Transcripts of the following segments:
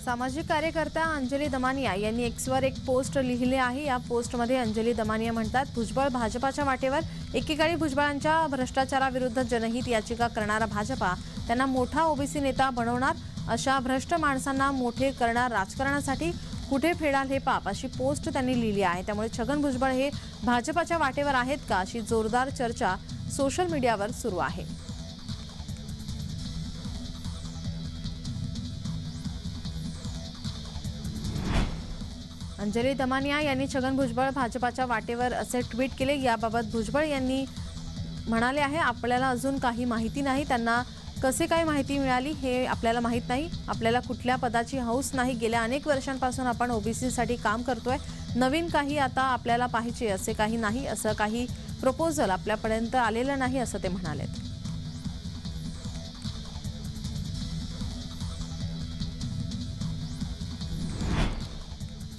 सामाजिक कार्यकर्त्या अंजली दमानिया यांनी एक्सवर एक पोस्ट लिहिली आहे। या पोस्टमध्ये अंजली दमानिया म्हणतात, भुजबळ भाजपाच्या वाटेवर। एकेकाळी भुजबळांच्या भ्रष्टाचाराविरुद्ध जनहित याचिका करणारा भाजपा त्यांना मोठा ओबीसी नेता बनवणार। अशा भ्रष्ट माणसांना मोठे करणार राजकारणासाठी कुठे फेडाल हे पाप, अशी पोस्ट त्यांनी लिहिली आहे। त्यामुळे छगन भुजबळ हे भाजपाच्या वाटेवर आहेत का, अशी जोरदार चर्चा सोशल मीडियावर सुरू आहे। अंजली दमानिया यांनी छगन भुजबळ भाजपाच्या वाटेवर असे ट्विट केले। याबाबत भुजबळ यांनी म्हणाले आहे, आपल्याला अजून काही माहिती नाही, त्यांना कसे काय माहिती मिळाली हे आपल्याला माहित नाही। आपल्याला कुठल्या पदाची हौस नाही। गेल्या अनेक वर्षांपासून आपण ओबीसीसाठी काम करतोय। नवीन काही आता आपल्याला पाहिजे असे काही नाही। असं काही प्रपोजल आपल्यापर्यंत आलेलं नाही, असं ते म्हणाले।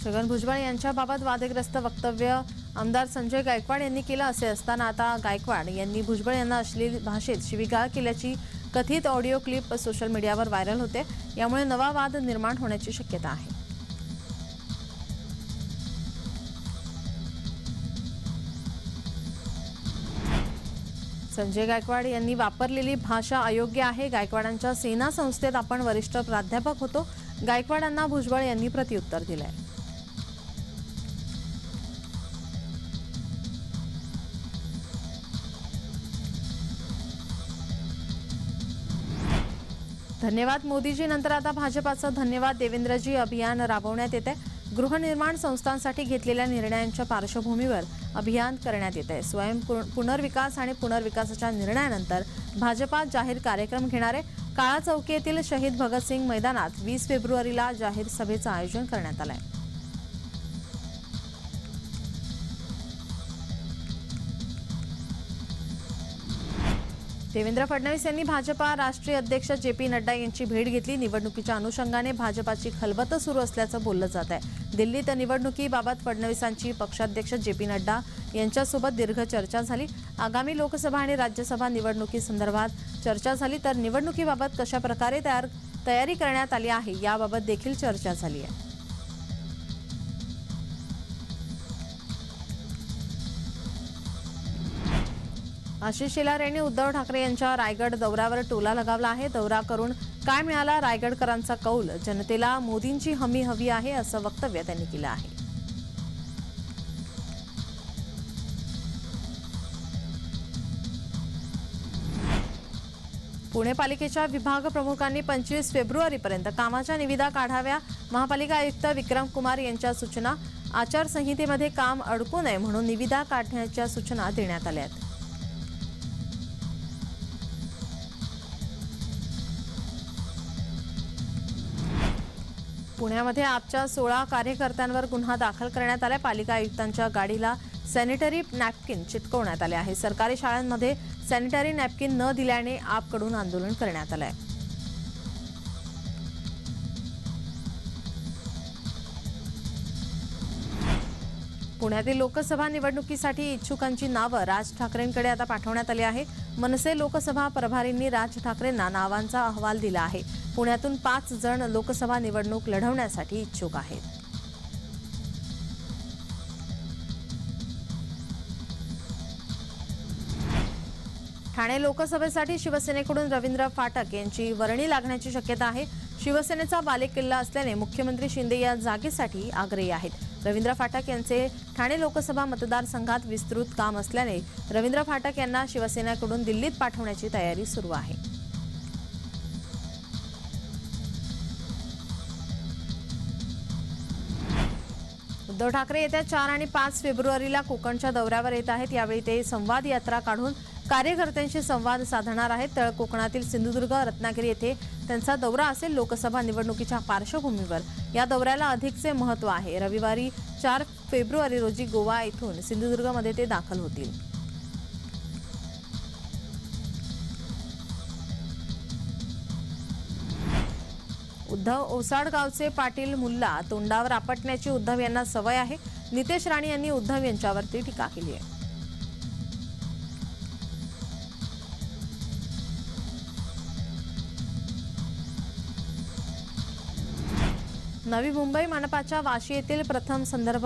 छगन भुजबळ यांच्याबाबत वादग्रस्त वक्तव्य आमदार संजय गायकवाड यांनी केलं। असे असताना आता गायकवाड यांनी भुजबळ यांना अश्लील भाषेत शिवीगाळ केल्याची कथित ऑडिओ क्लिप सोशल मीडियावर व्हायरल होते। यामुळे नवा वाद निर्माण होण्याची शक्यता आहे। संजय गायकवाड यांनी वापरलेली भाषा अयोग्य आहे। गायकवाडांच्या सेना संस्थेत आपण वरिष्ठ प्राध्यापक होतो। गायकवाडांना भुजबळ यांनी प्रत्युत्तर दिलंय। धन्यवाद मोदीजी नंतर आता भाजपाचं धन्यवाद देवेंद्रजी अभियान राबवण्यात येते। गृहनिर्माण संस्थांसाठी घेतलेल्या निर्णयांच्या पार्श्वभूमीवर अभियान करण्यात येते। स्वयं पुनर्विकास आणि पुनर्विकासाच्या निर्णयानंतर भाजपा जाहीर कार्यक्रम घेणार आहे। काळा चौकी येथील शहीद भगतसिंग मैदानात 20 फेब्रुवारीला जाहीर सभेचं आयोजन करण्यात आलं आहे। देवेंद्र फडणवीस यांनी भाजपा राष्ट्रीय अध्यक्ष जे.पी. नड्डा यांची भेट घेतली। निवडणुकीच्या अनुषंगाने भाजपाची खलबत सुरू असल्याचं बोललं जात आहे। दिल्लीत निवडणुकीबाबत फडणवीसांची पक्षाध्यक्ष जे.पी. नड्डा यांच्यासोबत दीर्घ चर्चा झाली। आगामी लोकसभा आणि राज्यसभा निवडणुकीसंदर्भात चर्चा झाली, तर निवडणुकीबाबत कशा प्रकारे तयारी करण्यात आली आहे याबाबत देखील चर्चा झाली आहे। आशिष शेलार यांनी उद्धव ठाकरे यांच्या रायगड दौऱ्यावर टोला लगावला आहे। दौरा करून काय मिळाला, रायगडकरांचा कौल, जनतेला मोदींची हमी हवी आहे, असं वक्तव्य त्यांनी केलं आहे। पुणे पालिकेच्या विभाग प्रमुखांनी 25 फेब्रुवारीपर्यंत कामाच्या निविदा काढाव्या। महापालिका आयुक्त विक्रम कुमार यांच्या सूचना, आचारसंहितेमध्ये काम अडकू नये म्हणून निविदा काढण्याच्या सूचना देण्यात आल्या आहेत। पुण्यामध्ये आपच्या 16 कार्यकर्त्यांवर गुन्हा दाखल करण्यात आला। पालिका आयुक्तांच्या गाडीला सॅनिटरी नॅपकिन चिटकवण्यात आले आहे। सरकारी शाळांमध्ये सॅनिटरी नॅपकिन न दिल्याने आपकडून आंदोलन करण्यात आलं आहे। पुण्यातील लोकसभा निवडणुकीसाठी इच्छुकांची नावं राज ठाकरेंकडे आता पाठवण्यात आली आहे। मनसे लोकसभा प्रभारींनी राज ठाकरेंना नावांचा अहवाल दिला आहे। पुण्यातून 5 जण लोकसभा निवडणूक लढवण्यासाठी इच्छुक आहेत। ठाणे लोकसभेसाठी शिवसेनेकडून रवींद्र फाटक यांची वर्णी लागण्याची शक्यता आहे। शिवसेनेचा बालेकिल्ला असल्याने मुख्यमंत्री शिंदे या जागेसाठी आग्रही आहेत। रवींद्र फाटक यांचे ठाणे लोकसभा मतदारसंघात विस्तृत काम असल्याने रवींद्र फाटक यांना शिवसेनेकडून दिल्लीत पाठवण्याची तयारी सुरू आहे। उद्धव ठाकरे येत्या 4 आणि 5 फेब्रुवारीला कोकणच्या दौऱ्यावर येत आहेत। यावेळी ते संवाद यात्रा काढून कार्यकर्त्यांशी संवाद साधणार आहेत। तळ कोकणातील सिंधुदुर्ग, रत्नागिरी येथे त्यांचा दौरा असेल। लोकसभा निवडणुकीच्या पार्श्वभूमीवर या दौऱ्याला अधिकचे महत्त्व आहे। रविवारी 4 फेब्रुवारी रोजी गोवा येथून सिंधुदुर्गमध्ये ते दाखल होतील। उद्धव ओसाड गावचे पाटील मुल्ला तोंडावर आपटण्याची उद्धव यांना सवय आहे। नितेश राणे यांनी उद्धव यांच्यावरती टीका केली आहे। नवी मुंबई मनपाच्या वाशी येथील प्रथम संदर्भ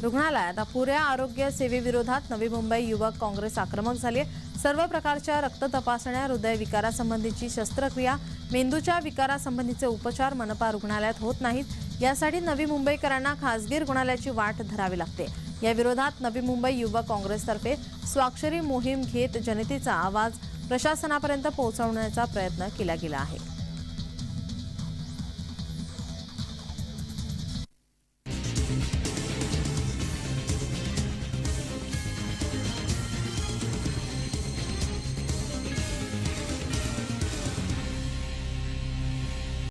रुग्णालयात अपुऱ्या आरोग्य सेवेविरोधात नवी मुंबई युवक काँग्रेस आक्रमक झाली. सर्व प्रकारच्या रक्त तपासण्या, हृदय विकारासंबंधीची शस्त्रक्रिया, मेंदूच्या विकारासंबंधीचे उपचार मनपा रुग्णालयात होत नाहीत. यासाठी नवी मुंबईकरांना खासगी रुग्णालयाची वाट धरावी लागते. या विरोधात नवी मुंबई युवक काँग्रेसतर्फे स्वाक्षरी मोहीम घेत जनतेचा आवाज प्रशासनापर्यंत पोहोचवण्याचा प्रयत्न केला गेला आहे.